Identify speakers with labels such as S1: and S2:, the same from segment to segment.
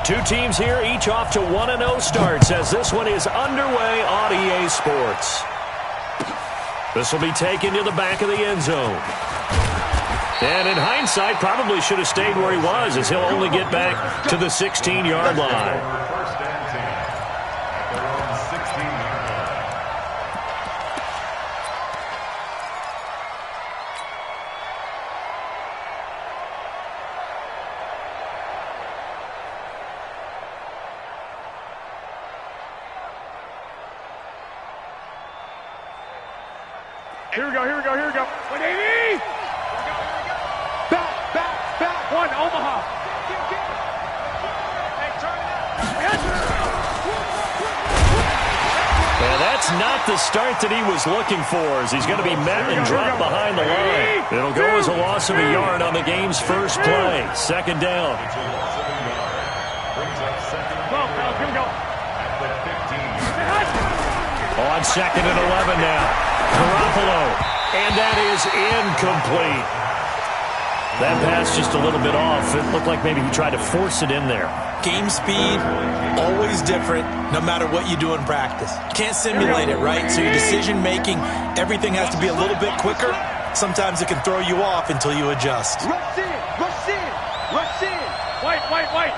S1: Two teams here, each off to 1-0 starts as this one is underway on EA Sports. This will be taken to the back of the end zone. And in hindsight, probably should have stayed where he was, as he'll only get back to the 16-yard line.
S2: Here we go. 180! Back. One, Omaha.
S1: And that's not the start that he was looking for, as he's going to be met and dropped behind the line. It'll go as a loss of a yard on the game's first play. Second down. On second and 11 now. Garoppolo, and that is incomplete. That pass just a little bit off. It looked like maybe he tried to force it in there.
S3: Game speed, always different, no matter what you do in practice. Can't simulate it, right? So your decision-making, everything has to be a little bit quicker. Sometimes it can throw you off until you adjust.
S2: Rush in. White.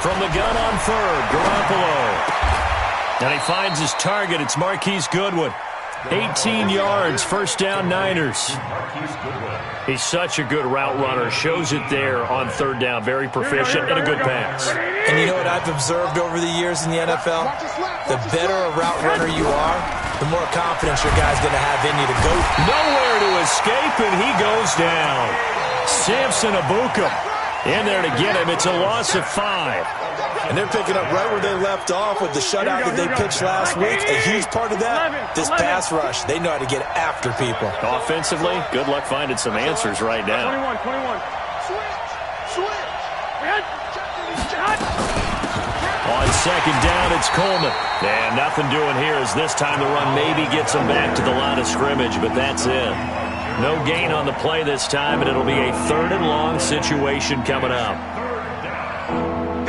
S1: From the gun on third, Garoppolo. And he finds his target. It's Marquise Goodwin. 18 yards, first down Niners. He's such a good route runner. Shows it there on third down. Very proficient and a good pass.
S3: And you know what I've observed over the years in the NFL? The better a route runner you are, the more confidence your guy's going to have in you to go.
S1: Nowhere to escape, and he goes down. Samson Abuka in there to get him. It's a loss of 5.
S3: And they're picking up right where they left off with the shutout that they pitched last week. A huge part of that, this pass rush. They know how to get after people.
S1: Offensively, good luck finding some answers right now.
S2: 21. Switch.
S1: On second down, it's Coleman. And nothing doing here as this time the run maybe gets him back to the line of scrimmage, but that's it. No gain on the play this time, and it'll be a third and long situation coming up.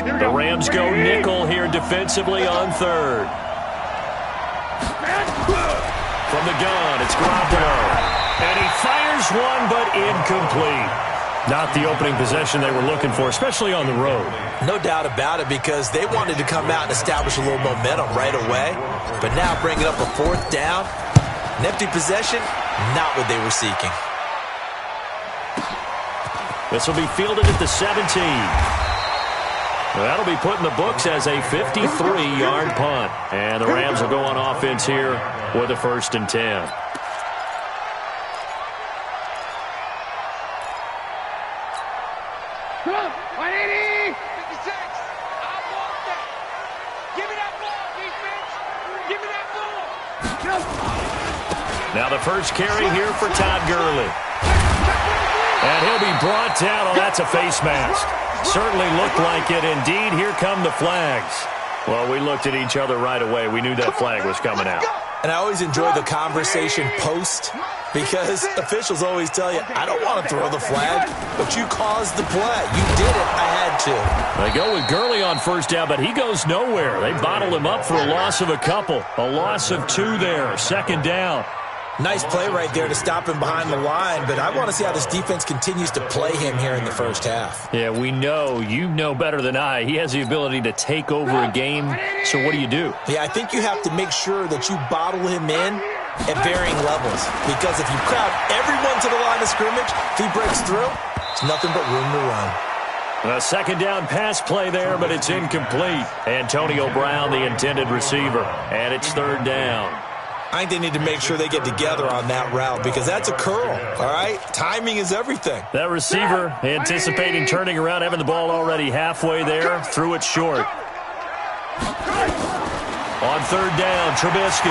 S1: The Rams go nickel here defensively on third. From the gun, it's Garoppolo. And he fires one, but incomplete. Not the opening possession they were looking for, especially on the road.
S3: No doubt about it, because they wanted to come out and establish a little momentum right away. But now bringing up a fourth down, an empty possession, not what they were seeking.
S1: This will be fielded at the 17. That'll be put in the books as a 53-yard punt. And the Rams will go on offense here with a 1st and 10.
S2: Come on, 180! 56! I want that! Give me that ball, defense! Give me that ball!
S1: Now the first carry here for Todd Gurley. And he'll be brought down. Oh, that's a face mask. Certainly looked like it. Indeed, here come the flags. Well, we looked at each other right away. We knew that flag was coming out.
S3: And I always enjoy the conversation post, because officials always tell you, I don't want to throw the flag, but you caused the play. You did it. I had to.
S1: They go with Gurley on first down, but he goes nowhere. They bottled him up for a loss of a couple. A loss of 2 there. Second down.
S3: Nice play right there to stop him behind the line, but I want to see how this defense continues to play him here in the first half.
S1: Yeah, we know. You know better than I. He has the ability to take over a game, so what do you do?
S3: Yeah, I think you have to make sure that you bottle him in at varying levels, because if you crowd everyone to the line of scrimmage, if he breaks through, it's nothing but room to run.
S1: A second down pass play there, but it's incomplete. Antonio Brown, the intended receiver, and it's third down.
S3: I think they need to make sure they get together on that route, because that's a curl, all right? Timing is everything.
S1: That receiver anticipating turning around, having the ball already halfway there, threw it short. On third down, Trubisky.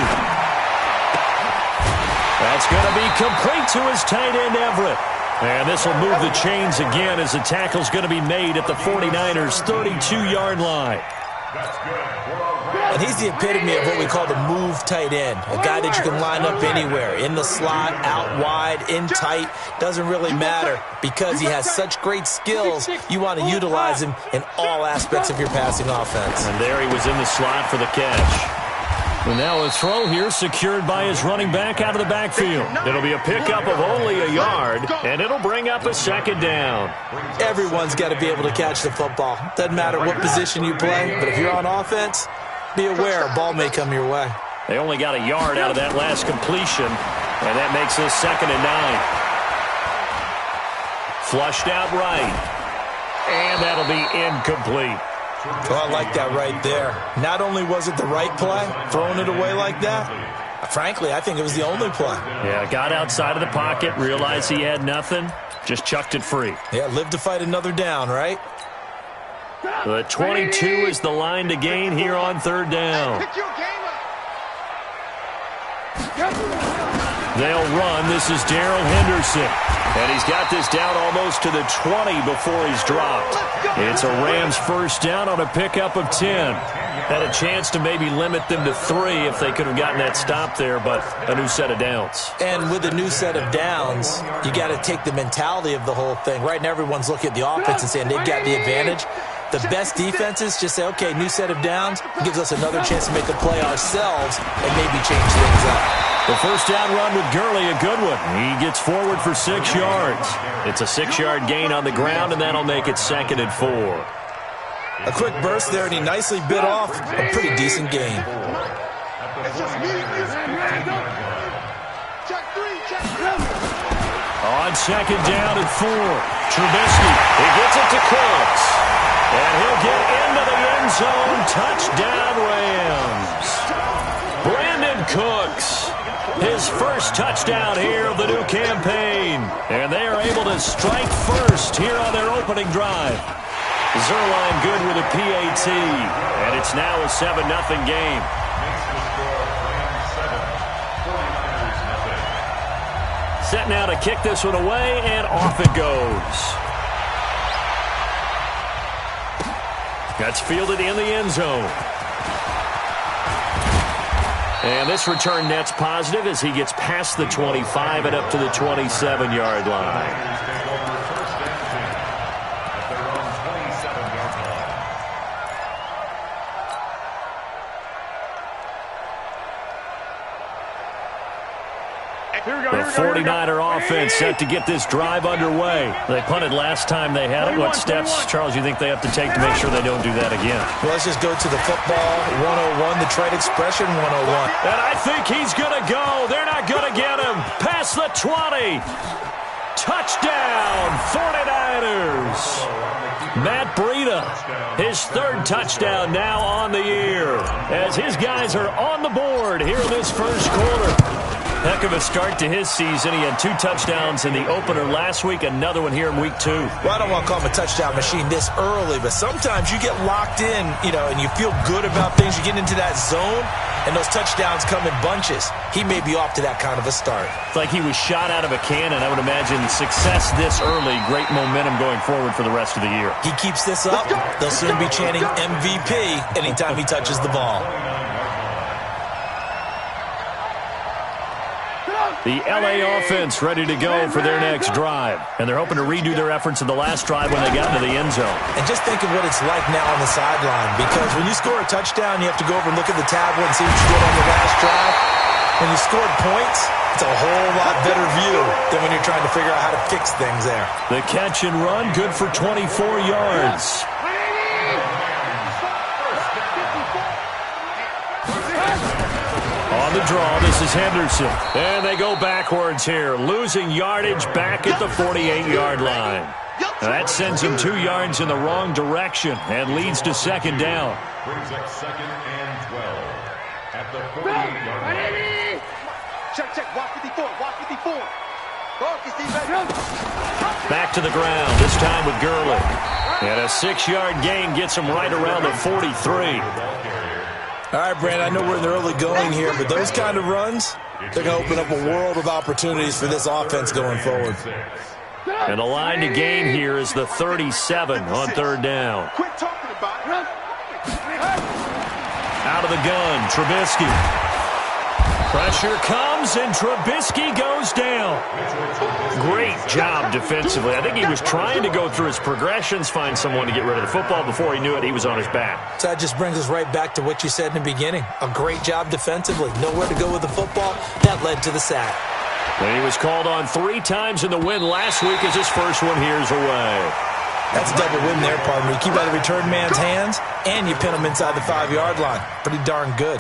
S1: That's going to be complete to his tight end, Everett. And this will move the chains again as the tackle's going to be made at the 49ers' 32-yard line.
S3: And he's the epitome of what we call the move tight end, a guy that you can line up anywhere, in the slot, out wide, in tight, doesn't really matter because he has such great skills. You want to utilize him in all aspects of your passing offense.
S1: And there he was in the slot for the catch. And now a throw here secured by his running back out of the backfield. It'll be a pickup of only a yard, and it'll bring up a second down.
S3: Everyone's got to be able to catch the football. Doesn't matter what position you play, but if you're on offense, be aware a ball may come your way.
S1: They only got a yard out of that last completion, and that makes this 2nd and 9. Flushed out right, and that'll be incomplete.
S3: Well, I like that right there. Not only was it the right play, throwing it away like that, frankly, I think it was the only play.
S1: Yeah, got outside of the pocket, realized he had nothing, just chucked it free.
S3: Yeah, live to fight another down, right?
S1: The 22 is the line to gain here on 3rd down. They'll run. This is Darrell Henderson. And he's got this down almost to the 20 before he's dropped. It's a Rams first down on a pickup of 10. Had a chance to maybe limit them to 3 if they could have gotten that stop there, but a new set of downs.
S3: And with a new set of downs, you got to take the mentality of the whole thing. Right now, everyone's looking at the offense and saying they've got the advantage. The best defenses just say, okay, new set of downs, gives us another chance to make a play ourselves and maybe change things up.
S1: The first down run with Gurley, a good one. He gets forward for 6 yards. It's a 6-yard gain on the ground, and that'll make it 2nd and 4.
S3: A quick burst there, and he nicely bit off a pretty decent gain.
S1: On 2nd down and 4, Trubisky, he gets it to Cooks. And he'll get into the end zone. Touchdown, Rams. Brandon Cooks, his first touchdown here of the new campaign. And they are able to strike first here on their opening drive. Zerline good with a PAT. And it's now a 7-0 game. Set now to kick this one away, and off it goes. That's fielded in the end zone. And this return net's positive as he gets past the 25 and up to the 27-yard line. The 49er offense set to get this drive underway. They punted last time they had it. What steps, Charles, you think they have to take to make sure they don't do that again?
S3: Well, let's just go to the football 101, the trade expression 101.
S1: And I think he's going to go. They're not going to get him. Past the 20. Touchdown, 49ers. Matt Breida, his 3rd touchdown now on the year as his guys are on the board here in this first quarter. Heck of a start to his season. He had 2 touchdowns in the opener last week, another one here in week 2.
S3: Well, I don't want to call him a touchdown machine this early, but sometimes you get locked in, and you feel good about things. You get into that zone, and those touchdowns come in bunches. He may be off to that kind of a start.
S1: It's like he was shot out of a cannon. I would imagine success this early, great momentum going forward for the rest of the year.
S3: He keeps this up, they'll soon be chanting MVP anytime he touches the ball.
S1: The L.A. offense ready to go for their next drive. And they're hoping to redo their efforts in the last drive when they got into the end zone.
S3: And just think of what it's like now on the sideline. Because when you score a touchdown, you have to go over and look at the tablet and see what you did on the last drive. When you scored points, it's a whole lot better view than when you're trying to figure out how to fix things there.
S1: The catch and run, good for 24 yards. On the draw, this is Henderson. And they go backwards here, losing yardage back at the 48-yard line. Now that sends him 2 yards in the wrong direction and leads to 2nd down.
S4: Brings up 2nd and 12 at the 48-yard line.
S2: Check, walk 54, walk 54.
S1: Back to the ground, this time with Gurley. And a 6-yard gain gets him right around the 43.
S3: All right, Brand, I know we're in the early going here, but those kind of runs, they're going to open up a world of opportunities for this offense going forward.
S1: And the line to gain here is the 37 on 3rd down.
S2: Quit talking about it.
S1: Out of the gun, Trubisky. Pressure comes, and Trubisky goes down. Great job defensively. I think he was trying to go through his progressions, find someone to get rid of the football. Before he knew it, he was on his back.
S3: So that just brings us right back to what you said in the beginning. A great job defensively. Nowhere to go with the football. That led to the sack.
S1: And he was called on 3 times in the win last week as his first one here's away.
S3: That's a double win there, partner. You keep out of the return man's hands, and you pin him inside the 5-yard line. Pretty darn good.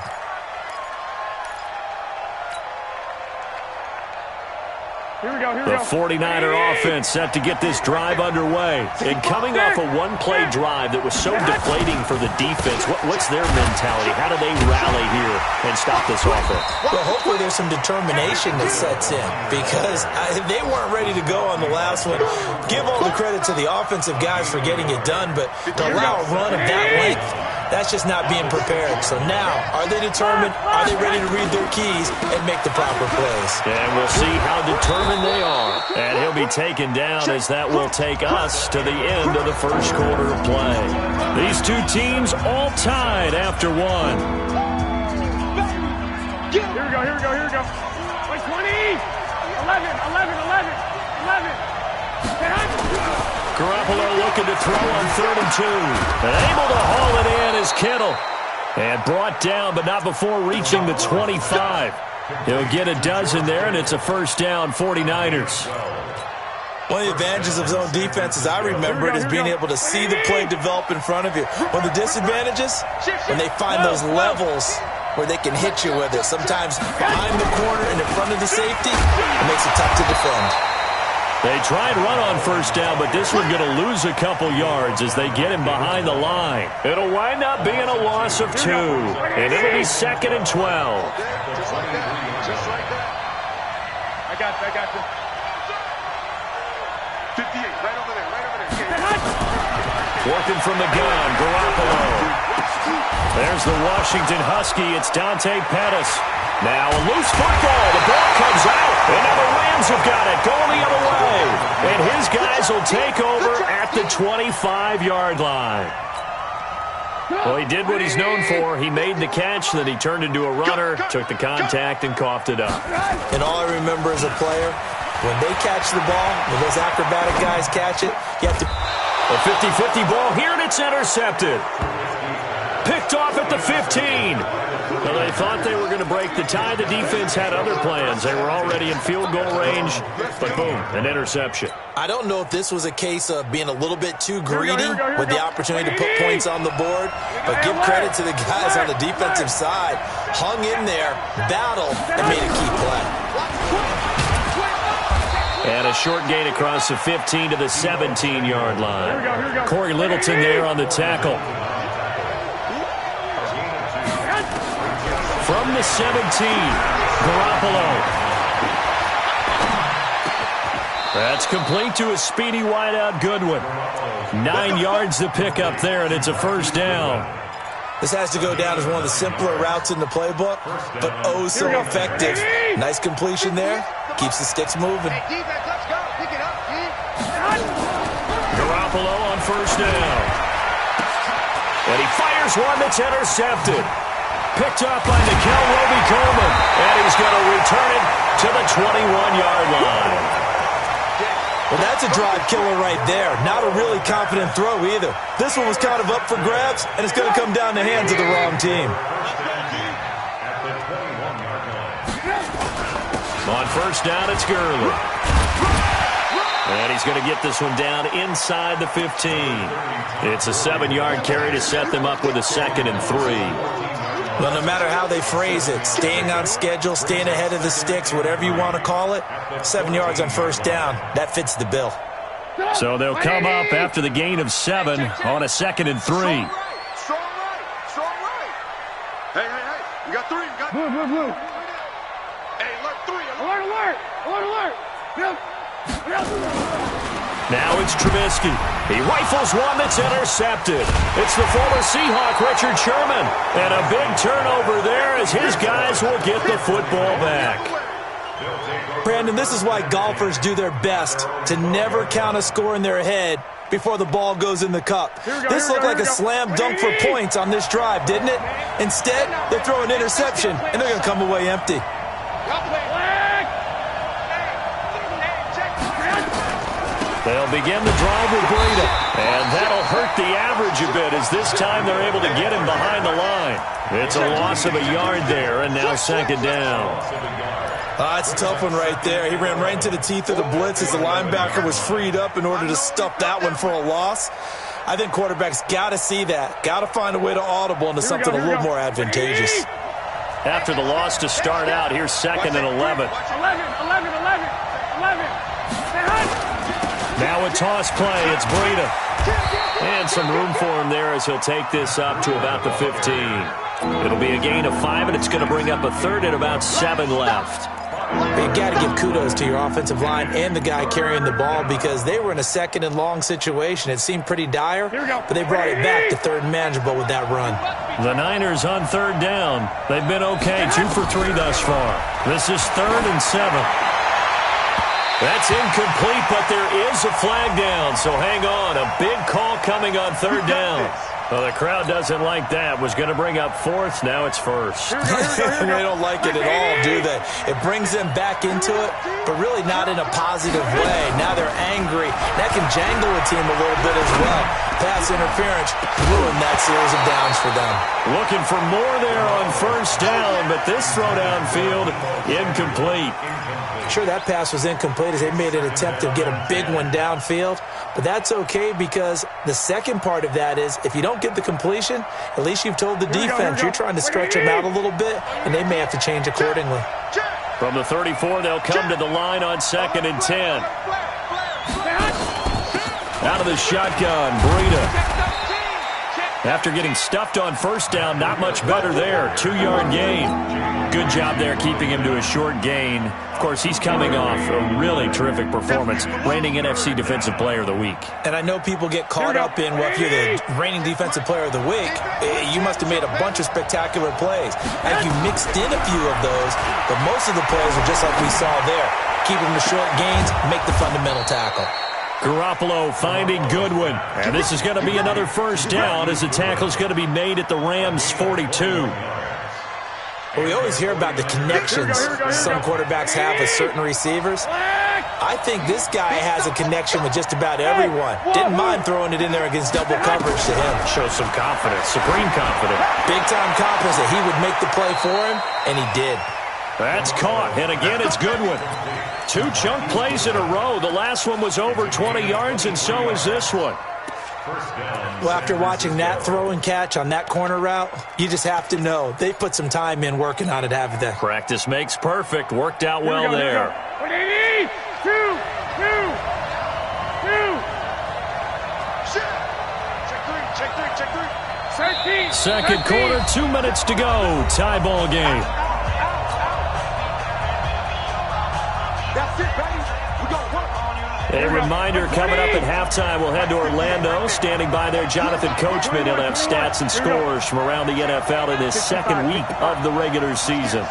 S1: The 49er offense set to get this drive underway. And coming off a one-play drive that was so deflating for the defense, what's their mentality? How do they rally here and stop this offense?
S3: Well, hopefully there's some determination that sets in because they weren't ready to go on the last one. Give all the credit to the offensive guys for getting it done, but to allow a run of that length, that's just not being prepared. So now, are they determined? Are they ready to read their keys and make the proper plays?
S1: And we'll see how determined they are. And he'll be taken down as that will take us to the end of the first quarter of play. These two teams all tied after one.
S2: Here we go. Like 20, 11.
S1: Garoppolo looking to throw on 3rd and 2. And able to haul it in is Kittle. And brought down, but not before reaching the 25. He'll get a dozen there, and it's a first down, 49ers.
S3: One of the advantages of zone defense, as I remember it, is being able to see the play develop in front of you. One of the disadvantages, when they find those levels where they can hit you with it. Sometimes behind the corner and in front of the safety, it makes it tough to defend.
S1: They try and run on first down, but this one's going to lose a couple yards as they get him behind the line. It'll wind up being a loss of 2, and it'll be 2nd and 12.
S2: Just like that. I got you. 58, right over there.
S1: Working from the gun, Garoppolo. There's the Washington Husky. It's Dante Pettis. Now a loose football. The ball comes out. And now the Rams have got it. Going the other way. And his guys will take over at the 25-yard line. Well, he did what he's known for. He made the catch, then he turned into a runner, took the contact, and coughed it up.
S3: And all I remember as a player, when they catch the ball, when those acrobatic guys catch it, you have to...
S1: A 50-50 ball here, and it's intercepted. Picked off at the 15. Well, they thought they were going to break the tie. The defense had other plans. They were already in field goal range, but boom, an interception.
S3: I don't know if this was a case of being a little bit too greedy with the opportunity to put points on the board, but give credit to the guys on the defensive side. Hung in there, battled, and made a key play.
S1: And a short gain across the 15 to the 17-yard line. Corey Littleton there on the tackle. From the 17, Garoppolo. That's complete to a speedy wideout Goodwin. 9 yards to pick up there, and it's a first down.
S3: This has to go down as one of the simpler routes in the playbook, but oh so effective. Nice completion there. Keeps the sticks moving.
S1: Garoppolo on first down. And he fires one that's intercepted. Picked up by Nikel Roby-Coleman. And he's going to return it to the 21-yard line.
S3: Well, that's a drive killer right there. Not a really confident throw either. This one was kind of up for grabs, and it's going to come down the hands of the wrong team.
S1: On first down, it's Gurley. And he's going to get this one down inside the 15. It's a 7-yard carry to set them up with a 2nd and 3.
S3: Well, no matter how they phrase it, staying on schedule, staying ahead of the sticks, whatever you want to call it, 7 yards on first down, that fits the bill.
S1: So they'll come up after the gain of 7 on a 2nd and 3.
S2: Strong right. Hey. You got 3. Blue. Hey, alert 3. Alert.
S1: Now it's Trubisky. He rifles one that's intercepted. It's the former Seahawk, Richard Sherman. And a big turnover there as his guys will get the football back.
S3: Brandon, this is why golfers do their best to never count a score in their head before the ball goes in the cup. This looked like a slam dunk for points on this drive, didn't it? Instead, they throw an interception, and they're going to come away empty.
S1: They'll begin the drive with Breida, and that'll hurt the average a bit as this time they're able to get him behind the line. It's a loss of a yard there, and now second down.
S3: It's a tough one right there. He ran right into the teeth of the blitz as the linebacker was freed up in order to stuff that one for a loss. I think quarterbacks got to see that. Got to find a way to audible into something a little more advantageous.
S1: After the loss to start out, here's second and 11. Now a toss play. It's Breida. And some room for him there as he'll take this up to about the 15. It'll be a gain of 5, and it's going to bring up a third and about 7 left.
S3: You got to give kudos to your offensive line and the guy carrying the ball because they were in a second and long situation. It seemed pretty dire, but they brought it back to third and manageable with that run.
S1: The Niners on third down. They've been okay, 2 for 3 thus far. This is 3rd and 7. That's incomplete, but there is a flag down, so hang on. A big call coming on third down. Well, the crowd doesn't like that. Was going to bring up 4th. Now it's 1st.
S3: They don't like it at all, do they? It brings them back into it, but really not in a positive way. Now they're angry. That can jangle a team a little bit as well. Pass interference ruined that series of downs for them.
S1: Looking for more there on 1st down, but this throw downfield, incomplete.
S3: Sure, that pass was incomplete as they made an attempt to get a big one downfield, but that's okay because the second part of that is if you don't get the completion, at least you've told the defense you're trying to stretch them out a little bit, and they may have to change accordingly.
S1: From the 34, they'll come to the line on 2nd and 10. Out of the shotgun, Breida. After getting stuffed on 1st down, not much better there. 2-yard gain. Good job there keeping him to a short gain. Of course, he's coming off a really terrific performance, reigning NFC Defensive Player of the Week.
S3: And I know people get caught up in, well, if you're the reigning Defensive Player of the Week, you must have made a bunch of spectacular plays. I think you mixed in a few of those, but most of the plays are just like we saw there. Keep them to short gains, make the fundamental tackle.
S1: Garoppolo finding Goodwin. And this is going to be another 1st down as the tackle's going to be made at the Rams' 42.
S3: Well, we always hear about the connections some quarterbacks have with certain receivers. I think this guy has a connection with just about everyone. Didn't mind throwing it in there against double coverage to him.
S1: Shows some confidence, supreme confidence.
S3: Big-time confidence that he would make the play for him, and he did.
S1: That's caught, and again it's Goodwin. 2 chunk plays in a row. The last one was over 20 yards, and so is this one.
S3: Well, after watching that throw and catch on that corner route, you just have to know they put some time in working on it, haven't they?
S1: Practice makes perfect. Worked out well there. Second quarter, 2 minutes to go. Tie ball game. A reminder coming up at halftime, we'll head to Orlando. Standing by there, Jonathan Coachman. He'll have stats and scores from around the NFL in his 2nd week of the regular season.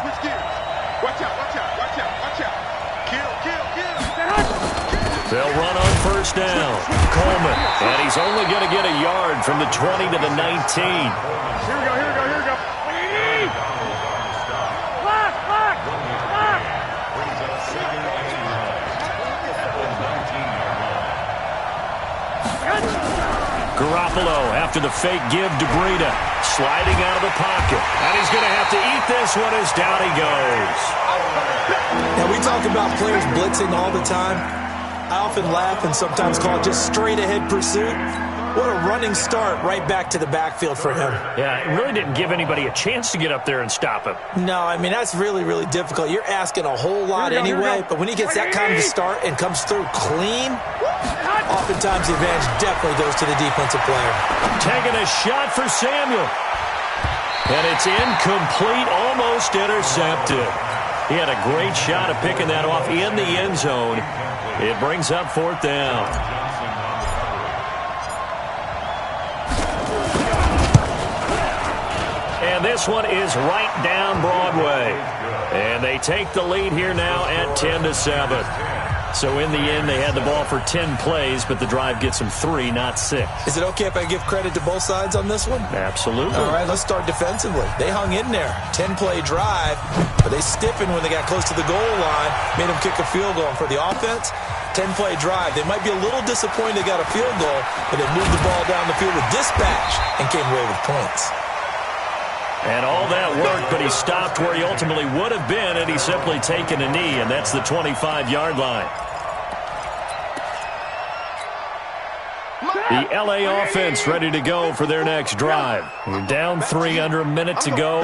S1: They'll run on 1st down. Coleman, and he's only going to get a yard from the 20 to the 19.
S2: Here we go.
S1: Garoppolo after the fake give to Breida. Sliding out of the pocket. And he's going to have to eat this one as down he goes.
S3: Now, we talk about players blitzing all the time. I often laugh and sometimes call it just straight-ahead pursuit. What a running start right back to the backfield for him.
S1: Yeah, it really didn't give anybody a chance to get up there and stop him.
S3: No, I mean, that's really, really difficult. You're asking a whole lot anyway, but when he gets that kind of a start and comes through clean, oftentimes the advantage definitely goes to the defensive player.
S1: Taking a shot for Samuel. And it's incomplete, almost intercepted. He had a great shot at picking that off in the end zone. It brings up 4th down. And this one is right down Broadway. And they take the lead here now at 10-7. So in the end, they had the ball for 10 plays, but the drive gets them 3, not 6.
S3: Is it okay if I give credit to both sides on this one?
S1: Absolutely.
S3: All right, let's start defensively. They hung in there. 10-play drive, but they stiffened when they got close to the goal line, made them kick a field goal. And for the offense, 10-play drive. They might be a little disappointed they got a field goal, but they moved the ball down the field with dispatch and came away with points.
S1: And all that worked, but he stopped where he ultimately would have been had he simply taken a knee, and that's the 25-yard line. The LA offense ready to go for their next drive. You're down 3 under a minute to go.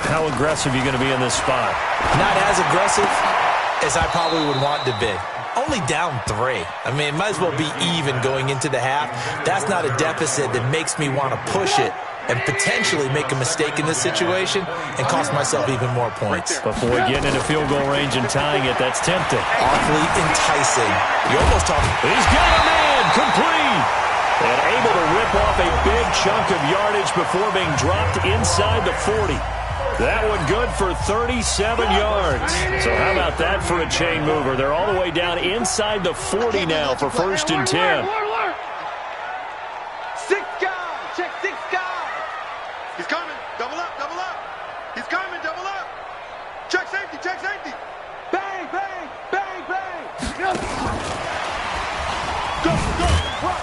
S1: How aggressive are you going to be in this spot?
S3: Not as aggressive as I probably would want to be. Only down 3. I mean, it might as well be even going into the half. That's not a deficit that makes me want to push it and potentially make a mistake in this situation and cost myself even more points.
S1: Before getting into field goal range and tying it, that's tempting.
S3: Awfully enticing. You almost talk.
S1: He's got a man, complete. And able to rip off a big chunk of yardage before being dropped inside the 40. That one good for 37 yards. So how about that for a chain mover? They're all the way down inside the 40 now for 1st and 10.
S2: 6 guys. Check 6 guys. He's coming. Double up, double up. He's coming, double up. Check safety, check safety. Bang, bang, bang, bang. Go, go, run.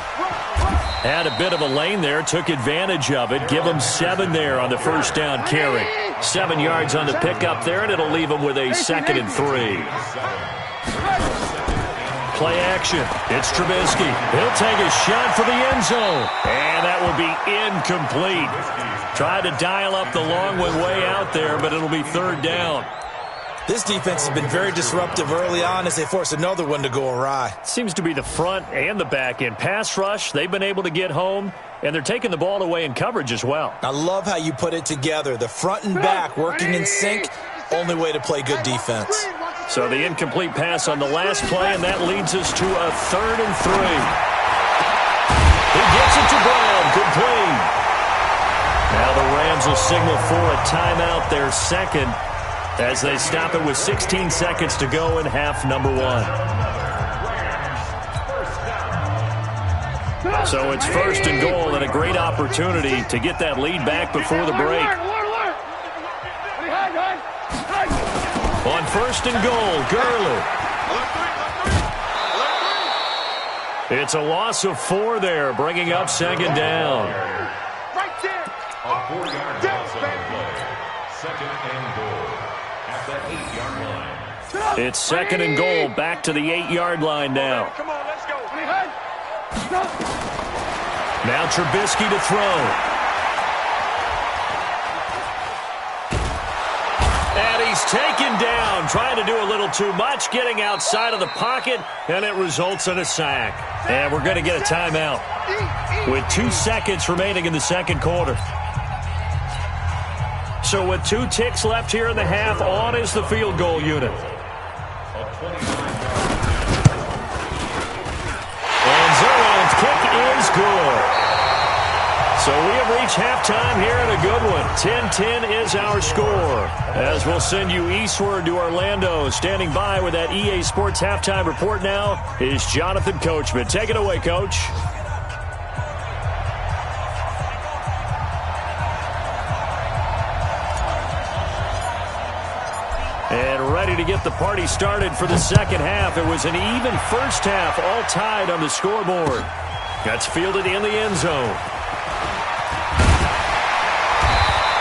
S1: Had a bit of a lane there, took advantage of it. Give him 7 there on the 1st down carry. 7 yards on the pickup there, and it'll leave him with a 2nd and 3. Play action. It's Trubisky. He'll take a shot for the end zone. And that will be incomplete. Tried to dial up the long one way out there, but it'll be 3rd down.
S3: This defense has been very disruptive early on as they force another one to go awry.
S1: Seems to be the front and the back end. Pass rush, they've been able to get home, and they're taking the ball away in coverage as well.
S3: I love how you put it together. The front and back working in sync, only way to play good defense.
S1: So the incomplete pass on the last play, and that leads us to a 3rd and 3. He gets it to Brown, complete. Now the Rams will signal for a timeout, their 2nd, as they stop it with 16 seconds to go in half number 1. So it's 1st and goal and a great opportunity to get that lead back before the break. On 1st and goal, Gurley. It's a loss of 4 there, bringing up 2nd down.
S2: Right there.
S4: A 4-yard loss on the play. 2nd and goal at the 8-yard line.
S1: It's 2nd and goal, back to the 8-yard line now.
S2: Come on, let's go.
S1: Now Trubisky to throw. And he's taken down, trying to do a little too much, getting outside of the pocket, and it results in a sack. And we're going to get a timeout with 2 seconds remaining in the 2nd quarter. So with 2 ticks left here in the half, on is the field goal unit. And Zerwan's kick is good. So we have reached halftime here in a good one. 10-10 is our score. As we'll send you eastward to Orlando. Standing by with that EA Sports halftime report now is Jonathan Coachman. Take it away, Coach. And ready to get the party started for the 2nd half. It was an even 1st half, all tied on the scoreboard. That's fielded in the end zone.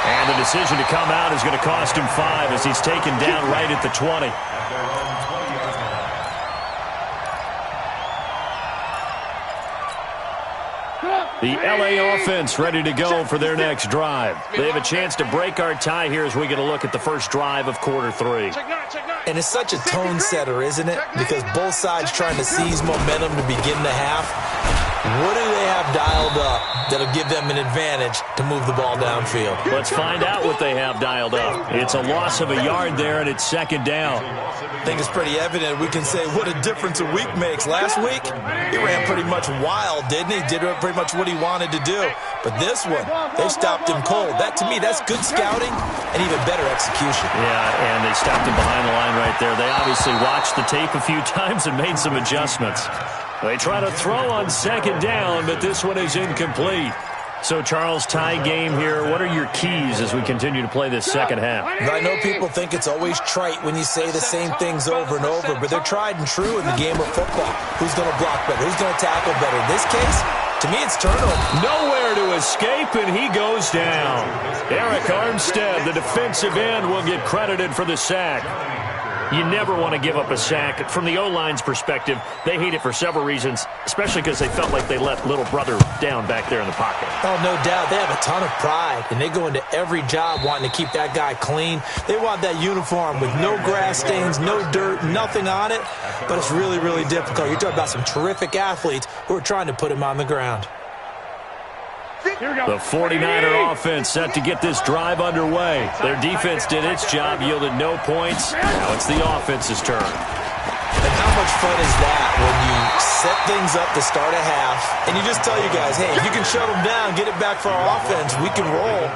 S1: And the decision to come out is going to cost him 5 as he's taken down right at the 20. The LA offense ready to go for their next drive. They have a chance to break our tie here as we get a look at the first drive of quarter 3.
S3: And it's such a tone setter, isn't it? Because both sides trying to seize momentum to begin the half. What do they have dialed up that'll give them an advantage to move the ball downfield?
S1: Let's find out what they have dialed up. It's a loss of a yard there, and it's second down.
S3: I think it's pretty evident. We can say what a difference a week makes. Last week, he ran pretty much wild, didn't he? Did pretty much what he wanted to do. But this one, they stopped him cold. That, to me, that's good scouting and even better execution.
S1: Yeah, and they stopped him behind the line right there. They obviously watched the tape a few times and made some adjustments. They try to throw on second down, but this one is incomplete. So, Charles, tie game here. What are your keys as we continue to play this second half?
S3: I know people think it's always trite when you say the same things over and over, but they're tried and true in the game of football. Who's going to block better? Who's going to tackle better? In this case, to me, it's turnover.
S1: Nowhere to escape, and he goes down. Eric Armstead, the defensive end, will get credited for the sack. You never want to give up a sack. From the O-line's perspective, they hate it for several reasons, especially because they felt like they let little brother down back there in the pocket.
S3: Oh, no doubt. They have a ton of pride, and they go into every job wanting to keep that guy clean. They want that uniform with no grass stains, no dirt, nothing on it, but it's really, really difficult. You're talking about some terrific athletes who are trying to put him on the ground.
S1: The 49er offense set to get this drive underway. Their defense did its job, yielded no points. Now it's the offense's turn.
S3: And how much fun is that when you set things up to start a half, and you just tell you guys, hey, if you can shut them down, get it back for our offense, we can roll.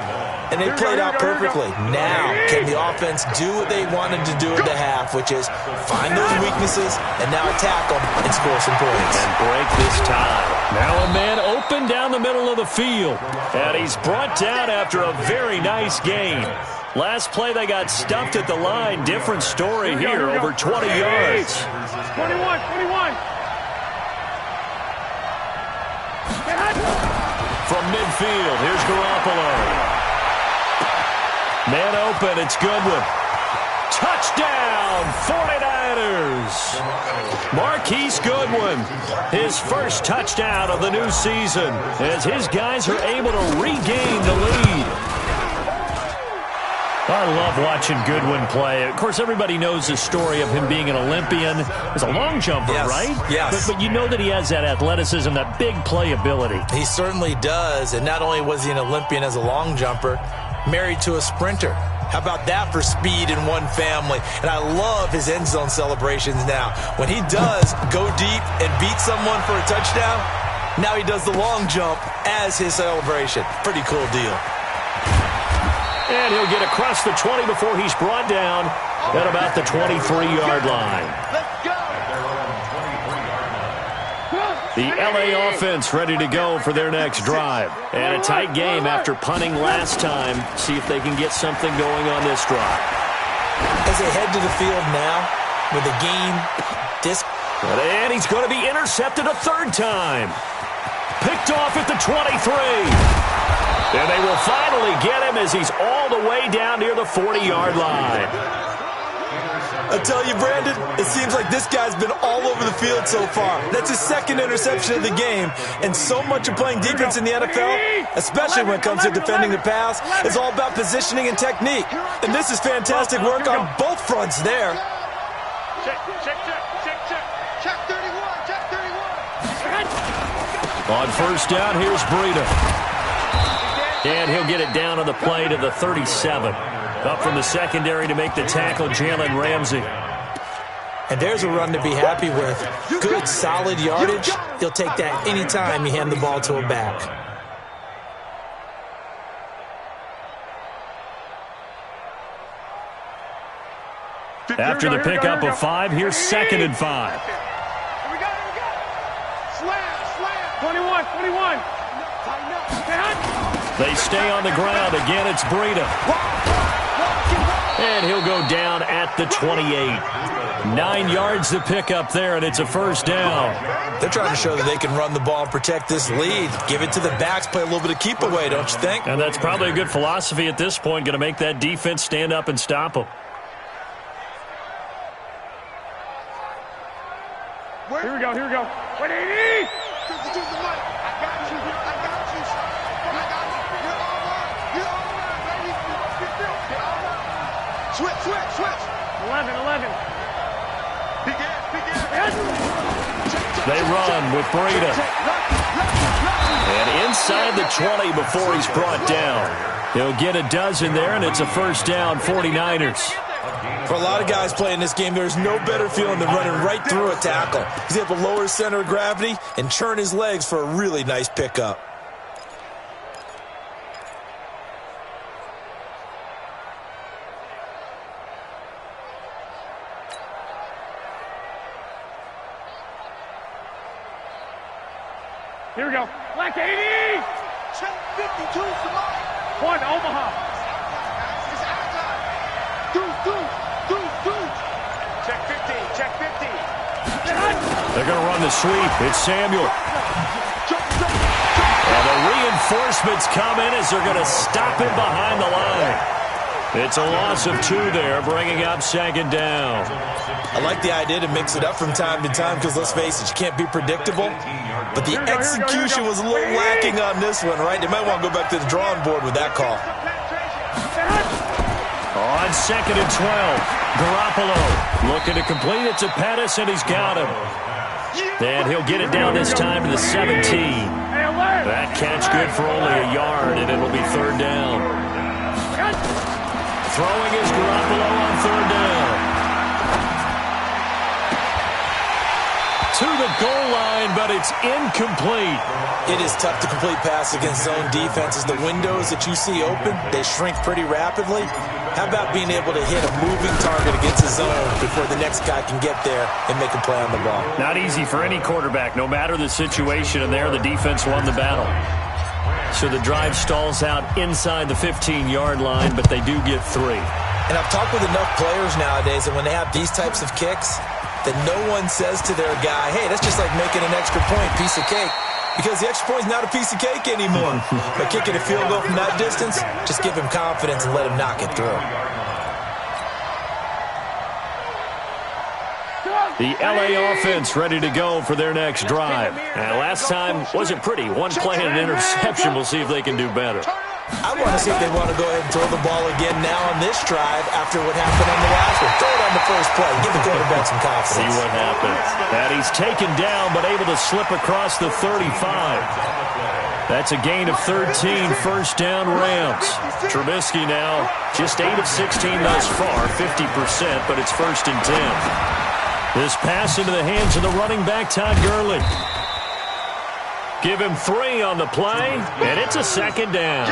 S3: And they played out perfectly. Now, can the offense do what they wanted to do at the half, which is find those weaknesses and now attack them and score some points.
S1: And break this tie. Now a man open down the middle of the field. And he's brought down after a very nice game. Last play, they got stuffed at the line. Different story here, over 20 yards.
S2: 21.
S1: From midfield, here's Garoppolo. Man open, it's Goodwin. Touchdown, 49ers. Marquise Goodwin, his first touchdown of the new season as his guys are able to regain the lead. I love watching Goodwin play. Of course, everybody knows the story of him being an Olympian. He's a long jumper,
S3: yes,
S1: right?
S3: Yes.
S1: But you know that he has that athleticism, that big playability.
S3: He certainly does. And not only was he an Olympian as a long jumper, married to a sprinter. How about that for speed in one family? And I love his end zone celebrations now. When he does go deep and beat someone for a touchdown, now he does the long jump as his celebration. Pretty cool deal.
S1: And he'll get across the 20 before he's brought down at about the 23-yard line.
S2: Let's go.
S1: The LA offense ready to go for their next drive. And a tight game after punting last time. See if they can get something going on this drive.
S3: As they head to the field now with a game
S1: and he's going to be intercepted a third time. Picked off at the 23. And they will finally get him as he's all the way down near the 40-yard line.
S3: I tell you, Brandon, it seems like this guy's been all over the field so far. That's his second interception of the game. And so much of playing defense in the NFL, especially when it comes to defending the pass, is all about positioning and technique. And this is fantastic work on both fronts there.
S2: Check 31. Check 31.
S1: On first down, here's Breida. And he'll get it down on the play to the 37. Up from the secondary to make the tackle, Jalen Ramsey.
S3: And there's a run to be happy with. Good, solid yardage. He'll take that anytime you hand the ball to a back.
S1: After the pickup of 5, here's 2nd and 5.
S2: Here we go. Slam. 21.
S1: They stay on the ground. Again, it's Breida. And he'll go down at the 28. 9 yards to pick up there, and it's a first down.
S3: They're trying to show that they can run the ball and protect this lead. Give it to the backs, play a little bit of keep away, don't you think?
S1: And that's probably a good philosophy at this point, going to make that defense stand up and stop them.
S2: Here we go. 180. Switch. 11.
S1: They run with Breida. And inside the 20 before he's brought down. He'll get a dozen there, and it's a first down, 49ers.
S3: For a lot of guys playing this game, there's no better feeling than running right through a tackle. He's able to lower his center of gravity and churn his legs for a really nice pickup.
S5: Here we go. Black 80.
S2: Check 52, Samari.
S5: 1, Omaha.
S2: Deuce. Check 50, check 50.
S1: They're going to run the sweep. It's Samuel. And the reinforcements come in as they're going to stop him behind the line. It's a loss of 2 there, bringing up second down.
S3: I like the idea to mix it up from time to time because, let's face it, you can't be predictable. But the execution was a little lacking on this one, right? They might want to go back to the drawing board with that call.
S1: On second and 12, Garoppolo looking to complete it to Pettis, and he's got him. And he'll get it down this time to the 17. That catch good for only a yard, and it'll be third down. Throwing is Garoppolo on third down. To the goal line, but it's incomplete.
S3: It is tough to complete pass against zone defenses. The windows that you see open, they shrink pretty rapidly. How about being able to hit a moving target against a zone before the next guy can get there and make a play on the ball?
S1: Not easy for any quarterback, no matter the situation, and there the defense won the battle. So the drive stalls out inside the 15-yard line, but they do get 3.
S3: And I've talked with enough players nowadays that when they have these types of kicks, that no one says to their guy, hey, that's just like making an extra point, piece of cake. Because the extra point is not a piece of cake anymore. But kicking a field goal from that distance, just give him confidence and let him knock it through.
S1: The LA offense ready to go for their next drive. And last time wasn't pretty. One play and an interception. We'll see if they can do better.
S3: I want to see if they want to go ahead and throw the ball again now on this drive after what happened on the last one. Throw it on the first play. Give the quarterback some confidence.
S1: See what happens. And he's taken down but able to slip across the 35. That's a gain of 13, first down Rams. Trubisky now just 8 of 16 thus far, 50%, but it's first and 10. This pass into the hands of the running back, Todd Gurley. Give him 3 on the play, and it's a second down.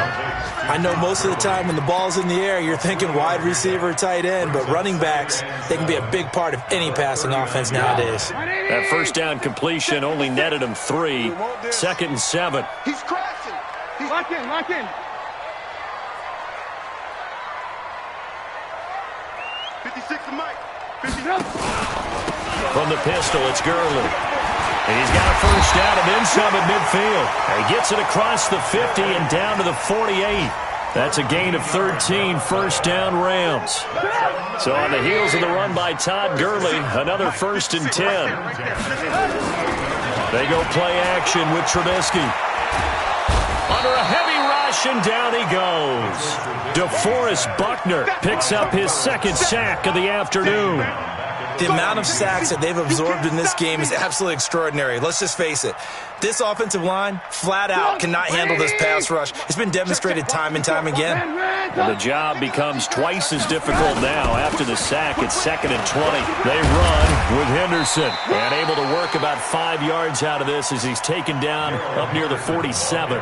S3: I know most of the time when the ball's in the air, you're thinking wide receiver, tight end, but running backs, they can be a big part of any passing offense nowadays.
S1: That first down completion only netted him 3. Second and 7.
S2: He's crashing.
S5: Lock in.
S2: 56 to Mike. 50.
S1: From the pistol, it's Gurley. And he's got a first down and then some at midfield. And he gets it across the 50 and down to the 48. That's a gain of 13, first down Rams. So on the heels of the run by Todd Gurley, another first and 10. They go play action with Trubisky. Under a heavy rush, and down he goes. DeForest Buckner picks up his second sack of the afternoon.
S3: The amount of sacks that they've absorbed in this game is absolutely extraordinary. Let's just face it. This offensive line, flat out, cannot handle this pass rush. It's been demonstrated time and time again.
S1: And the job becomes twice as difficult now. After the sack, it's second and 20. They run with Henderson. And able to work about 5 yards out of this as he's taken down up near the 47.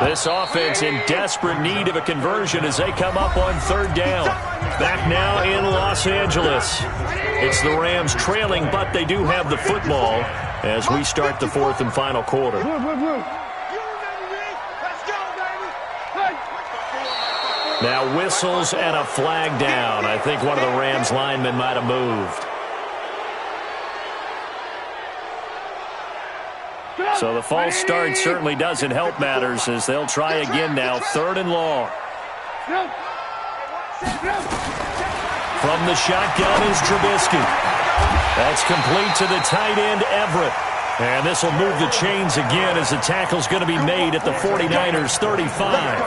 S1: This offense in desperate need of a conversion as they come up on third down. Back now in Los Angeles. It's the Rams trailing, but they do have the football as we start the fourth and final quarter. Now whistles and a flag down. I think one of the Rams linemen might have moved. So the false start certainly doesn't help matters as they'll try again now, third and long. From the shotgun is Trubisky. That's complete to the tight end, Everett. And this will move the chains again as the tackle's going to be made at the 49ers' 35.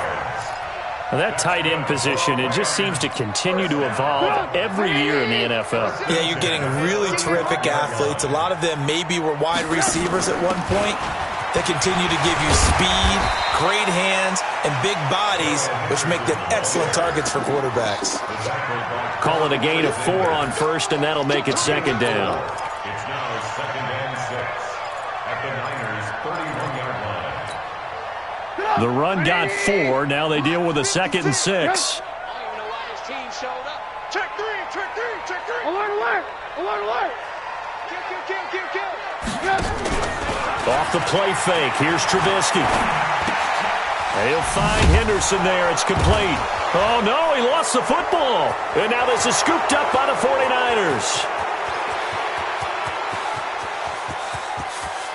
S1: Well, that tight end position, it just seems to continue to evolve every year in the NFL.
S3: Yeah, you're getting really terrific athletes. A lot of them maybe were wide receivers at one point. They continue to give you speed, great hands, and big bodies, which make them excellent targets for quarterbacks.
S1: Call it a gain of 4 on first, and that'll make it second down.
S4: It's now 2nd and 6 at the Niners' 31-yard line.
S1: The run got 4. Now they deal with a 2nd and 6.
S2: I don't even know why this team showed up. Check three, check three, check three.
S5: Alert, alert, alert, alert.
S2: Kill.
S1: Off the play fake. Here's Trubisky. He'll find Henderson there. It's complete. Oh, no, he lost the football. And now this is scooped up by the 49ers.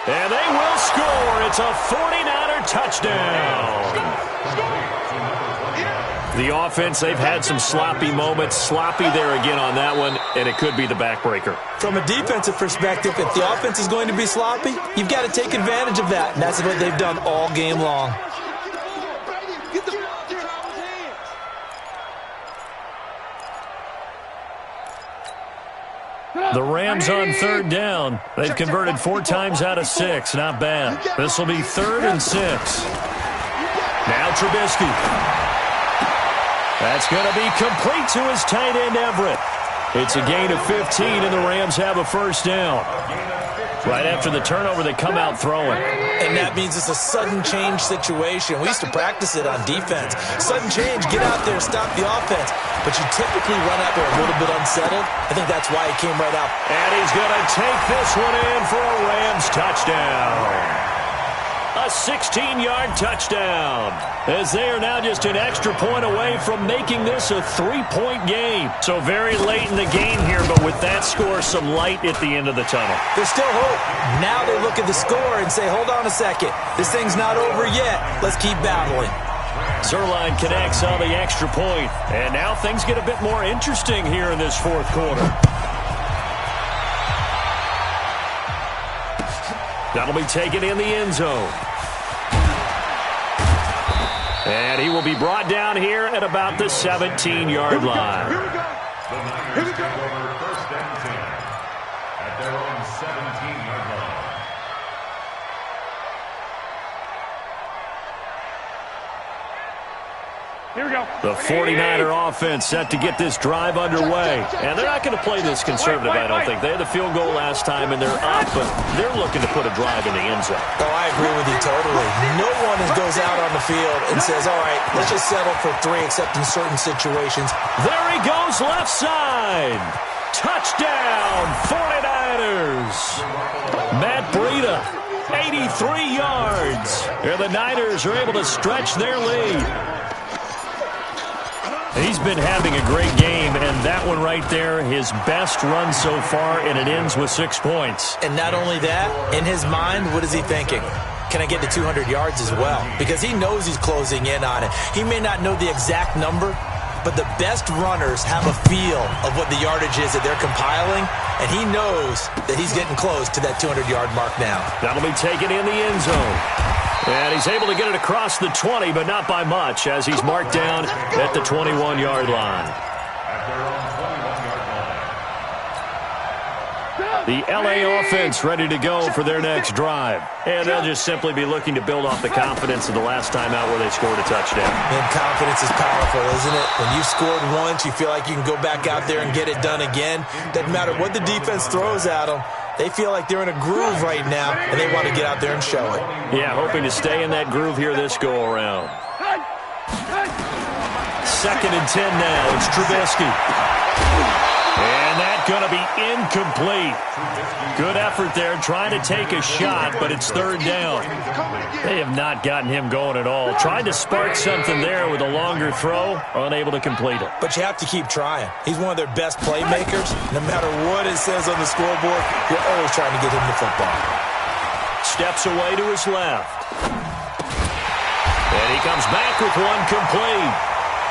S1: And they will score. It's a 49er touchdown. The offense, they've had some sloppy moments. Sloppy there again on that one, and it could be the backbreaker.
S3: From a defensive perspective, if the offense is going to be sloppy, you've got to take advantage of that, and that's what they've done all game long.
S1: The Rams on 3rd down. They've converted 4 times out of 6. Not bad. This will be 3rd and 6. Now Trubisky. That's going to be complete to his tight end, Everett. It's a gain of 15, and the Rams have a first down. Right after the turnover, they come out throwing.
S3: And that means it's a sudden change situation. We used to practice it on defense. Sudden change, get out there, stop the offense. But you typically run out there a little bit unsettled. I think that's why he came right out.
S1: And he's going to take this one in for a Rams touchdown. A 16-yard touchdown, as they are now just an extra point away from making this a 3-point game. So very late in the game here, but with that score, some light at the end of the tunnel.
S3: There's still hope. Now they look at the score and say, hold on a second. This thing's not over yet. Let's keep battling.
S1: Zerline connects on the extra point, and now things get a bit more interesting here in this 4th quarter. That'll be taken in the end zone. And he will be brought down here at about the 17-yard line.
S4: The Niners take over 1st and 10 at their own 17-yard line.
S5: Here we go.
S1: The 49er offense set to get this drive underway. And they're not going to play this conservative, I don't think. They had the field goal last time, and they're up, but they're looking to put a drive in the end zone.
S3: Oh, I agree with you totally. No one goes out on the field and says, all right, let's just settle for 3, except in certain situations.
S1: There he goes, left side. Touchdown, 49ers. Matt Breida, 83 yards. And the Niners are able to stretch their lead. He's been having a great game, and that one right there, his best run so far, and it ends with 6 points.
S3: And not only that, in his mind, what is he thinking? Can I get to 200 yards as well? Because he knows he's closing in on it. He may not know the exact number, but the best runners have a feel of what the yardage is that they're compiling, and he knows that he's getting close to that 200-yard mark now.
S1: That'll be taken in the end zone. And he's able to get it across the 20, but not by much, as he's marked down at the 21-yard line. The LA offense ready to go for their next drive. And they'll just simply be looking to build off the confidence of the last time out where they scored a touchdown.
S3: And confidence is powerful, isn't it? When you've scored once, you feel like you can go back out there and get it done again. Doesn't matter what the defense throws at them. They feel like they're in a groove right now, and they want to get out there and show it.
S1: Yeah, hoping to stay in that groove here this go-around. 2nd and 10 now. It's Trubisky. And that's going to be incomplete. Good effort there, trying to take a shot, but it's 3rd down. They have not gotten him going at all. Tried to spark something there with a longer throw, unable to complete it.
S3: But you have to keep trying. He's one of their best playmakers. No matter what it says on the scoreboard, you're always trying to get him the football.
S1: Steps away to his left. And he comes back with one complete.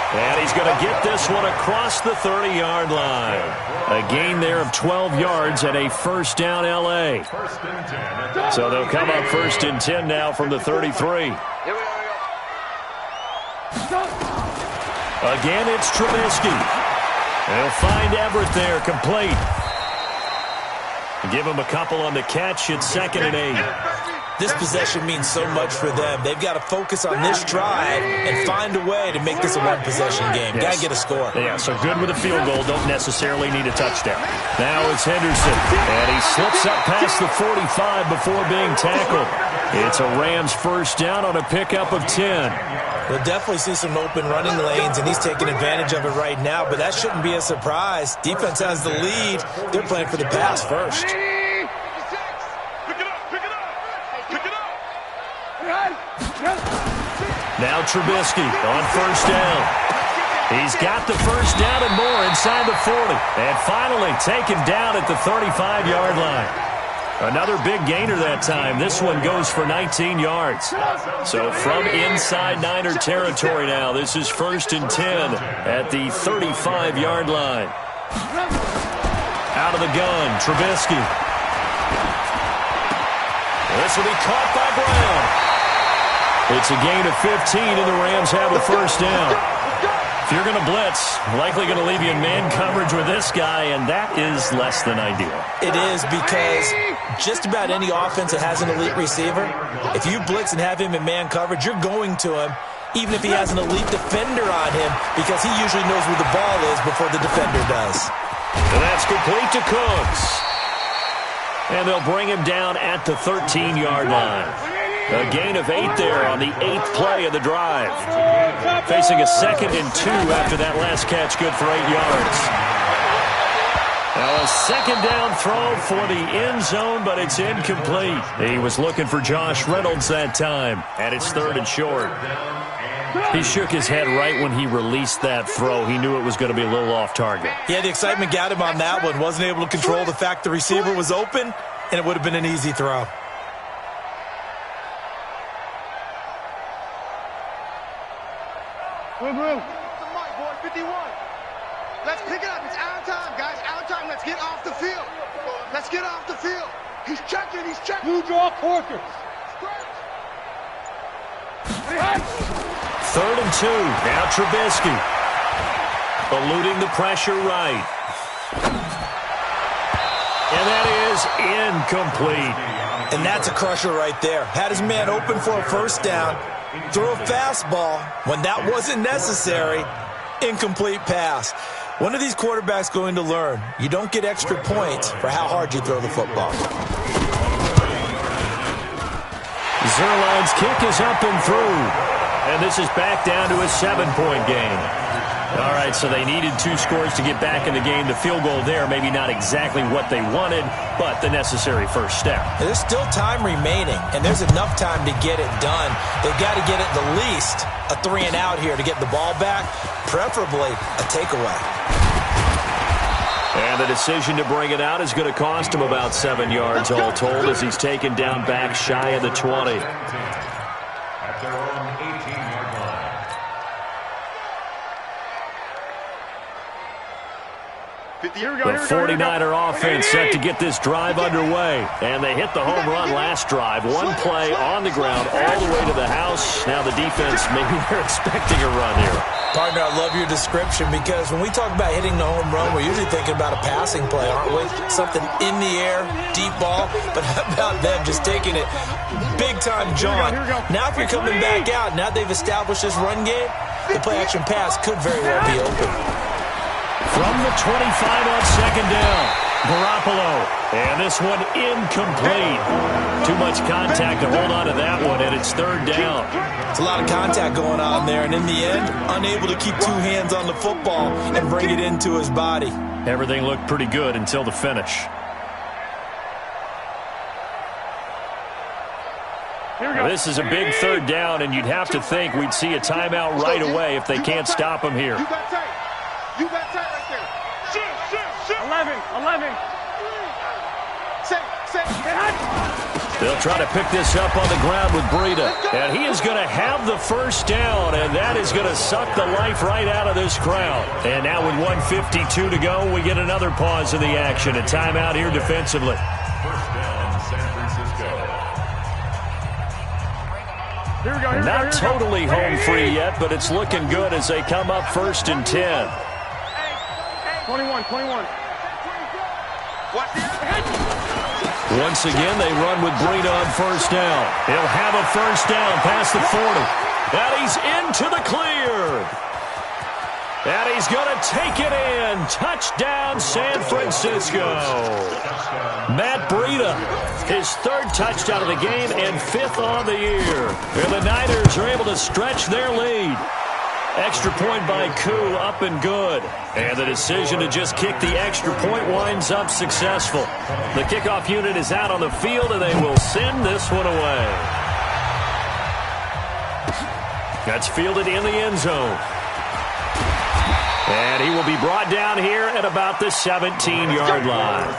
S1: And he's going to get this one across the 30-yard line. A gain there of 12 yards and a first down L.A. So they'll come up 1st and 10 now from the 33. Again, it's Trubisky. They'll find Everett there, complete. Give him a couple on the catch. It's 2nd and 8.
S3: This possession means so much for them. They've got to focus on this drive and find a way to make this a one-possession game.
S1: Yes.
S3: Got to get a score.
S1: Yeah, so good with a field goal. Don't necessarily need a touchdown. Now it's Henderson, and he slips up past the 45 before being tackled. It's a Rams first down on a pickup of 10.
S3: We'll definitely see some open running lanes, and he's taking advantage of it right now, but that shouldn't be a surprise. Defense has the lead. They're playing for the pass first.
S1: Now Trubisky on first down. He's got the first down and more inside the 40. And finally taken down at the 35-yard line. Another big gainer that time. This one goes for 19 yards. So from inside Niner territory now, this is 1st and 10 at the 35-yard line. Out of the gun, Trubisky. This will be caught by Brown. It's a gain of 15, and the Rams have a first down. If you're going to blitz, likely going to leave you in man coverage with this guy, and that is less than ideal.
S3: It is, because just about any offense that has an elite receiver, if you blitz and have him in man coverage, you're going to him, even if he has an elite defender on him, because he usually knows where the ball is before the defender does.
S1: And that's complete to Cooks. And they'll bring him down at the 13-yard line. A gain of 8 there on the 8th play of the drive. Facing a 2nd and 2 after that last catch, good for 8 yards. Now a 2nd down throw for the end zone, but it's incomplete. He was looking for Josh Reynolds that time, and it's 3rd and short. He shook his head right when he released that throw. He knew it was going to be a little off target.
S3: Yeah, the excitement got him on that one. Wasn't able to control the fact the receiver was open, and it would have been an easy throw.
S2: The mic, boy, 51. Let's pick it up. It's our time, guys. Our time. Let's get off the field. Let's get off the field. He's checking. He's checking.
S5: You draw quarters.
S1: 3rd and 2. Now Trubisky. Eluding the pressure right. And that is incomplete.
S3: And that's a crusher right there. Had his man open for a first down. Throw a fastball when that wasn't necessary. Incomplete pass. One of these quarterbacks going to learn, you don't get extra points for how hard you throw the football.
S1: Zerline's kick is up and through. And this is back down to a 7-point game. All right, so they needed 2 scores to get back in the game. The field goal there, maybe not exactly what they wanted, but the necessary first step.
S3: There's still time remaining, and there's enough time to get it done. They've got to get at the least a 3-and-out here to get the ball back, preferably a takeaway.
S1: And the decision to bring it out is going to cost him about 7 yards all told as he's taken down back shy of the 20.
S4: At their own 18-yard line.
S1: The 49er offense set to get this drive underway. And they hit the home run last drive. One play on the ground all the way to the house. Now the defense, maybe they're expecting a run here.
S3: Partner, I love your description, because when we talk about hitting the home run, we're usually thinking about a passing play, aren't we? Something in the air, deep ball. But how about them just taking it big-time jaunt? Now if you're coming back out, now they've established this run game, the play-action pass could very well be open.
S1: From the 25 on 2nd down, Garoppolo. And this one incomplete. Too much contact to hold on to that one, and it's 3rd down.
S3: It's a lot of contact going on there, and in the end, unable to keep 2 hands on the football and bring it into his body.
S1: Everything looked pretty good until the finish. This is a big 3rd down, and you'd have to think we'd see a timeout right away if they can't stop him here.
S2: You got tight. You got tight right there. Shoot.
S5: 11.
S1: They'll try to pick this up on the ground with Breida. And he is going to have the first down, and that is going to suck the life right out of this crowd. And now with 1:52 to go, we get another pause in the action. A timeout here defensively.
S4: First down, San Francisco.
S1: Not totally home free yet, but it's looking good as they come up 1st and 10.
S5: 21.
S1: Once again, they run with Breida on 1st down. He'll have a 1st down past the 40. And he's into the clear. And he's going to take it in. Touchdown, San Francisco. Matt Breida, his 3rd touchdown of the game and 5th on the year. And the Niners are able to stretch their lead. Extra point by Koo, up and good. And the decision to just kick the extra point winds up successful. The kickoff unit is out on the field, and they will send this one away. That's fielded in the end zone. And he will be brought down here at about the 17-yard line.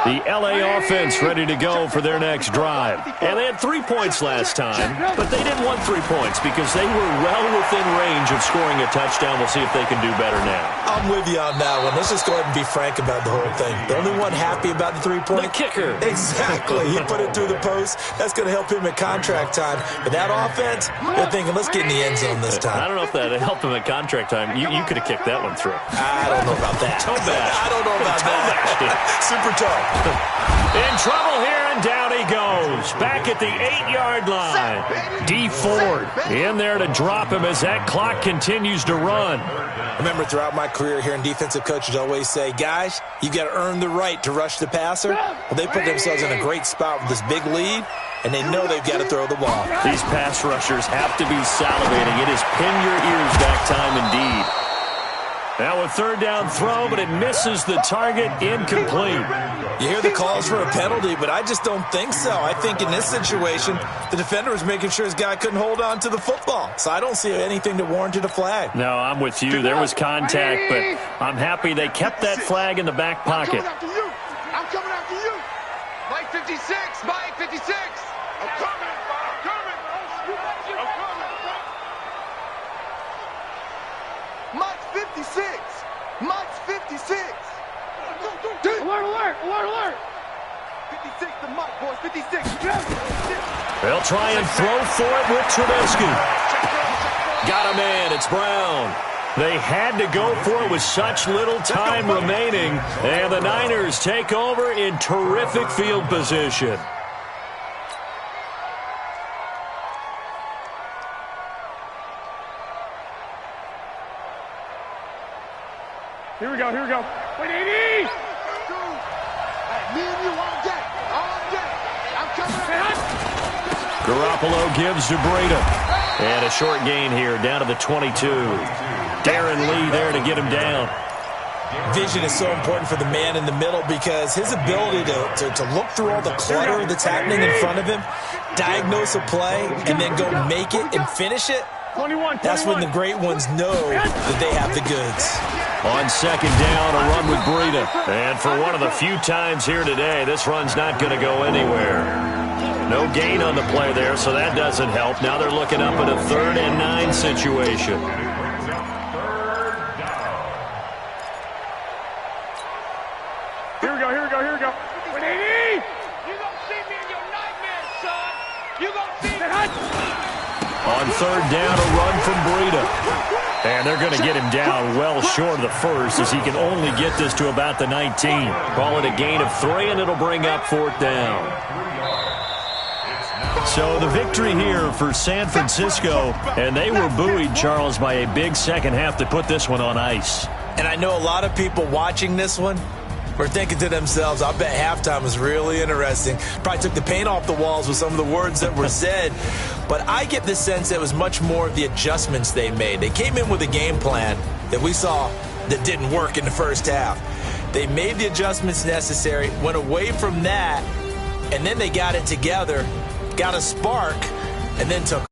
S1: The L.A. offense ready to go for their next drive. And they had 3 points last time, but they didn't want 3 points because they were well within range of scoring a touchdown. We'll see if they can do better now.
S3: I'm with you on that one. Let's just go ahead and be frank about the whole thing. The only one happy about the 3-point?
S1: The kicker.
S3: Exactly. He put it through the post. That's going to help him at contract time. But that offense, they're thinking, let's get in the end zone this time.
S1: I don't know if that helped him at contract time. You could have kicked that one through.
S3: I don't know about that.
S1: Toe bash.
S3: I don't know about that. Super tough.
S1: In trouble here, and down he goes. Back at the 8-yard line. D Ford in there to drop him as that clock continues to run.
S3: Remember, throughout my career here in defensive coaches always say, guys, you got to earn the right to rush the passer. Well, they put themselves in a great spot with this big lead, and they know they've got to throw the ball.
S1: These pass rushers have to be salivating. It is pin your ears back time indeed. Now a 3rd down throw, but it misses the target, incomplete.
S3: You hear the calls for a penalty, but I just don't think so. I think in this situation, the defender was making sure his guy couldn't hold on to the football. So I don't see anything that warranted a flag.
S1: No, I'm with you. There was contact, but I'm happy they kept that flag in the back pocket.
S2: I'm coming after you. Mike 56. Mike 56. I'm coming. Mike's 56. Mike's 56.
S5: Alert.
S2: 56 to Mike, boys. 56.
S1: They'll try and throw for it with Trubisky. Got a man. It's Brown. They had to go for it with such little time remaining. And the Niners take over in terrific field position.
S5: Here we go. Wait, 80!
S2: Me and you all day. I'm coming.
S1: Garoppolo gives to Breida. And a short gain here down to the 22. Darren Lee there to get him down.
S3: Vision is so important for the man in the middle because his ability to look through all the clutter that's happening in front of him, diagnose a play, and then go make it and finish it,
S5: 21.
S3: That's when the great ones know that they have the goods.
S1: On 2nd down, a run with Breida. And for one of the few times here today, this run's not going to go anywhere. No gain on the play there, so that doesn't help. Now they're looking up at a 3rd and 9 situation.
S5: Here we go. 180!
S2: You gonna see me in your nightmares, son. You gonna see me.
S1: On 3rd down, a run from Breida. And they're going to get him down well short of the first as he can only get this to about the 19. Call it a gain of 3, and it'll bring up 4th down. So the victory here for San Francisco, and they were buoyed, Charles, by a big second half to put this one on ice.
S3: And I know a lot of people watching this one were thinking to themselves, I bet halftime was really interesting. Probably took the paint off the walls with some of the words that were said. But I get the sense that it was much more of the adjustments they made. They came in with a game plan that we saw that didn't work in the first half. They made the adjustments necessary, went away from that, and then they got it together, got a spark, and then took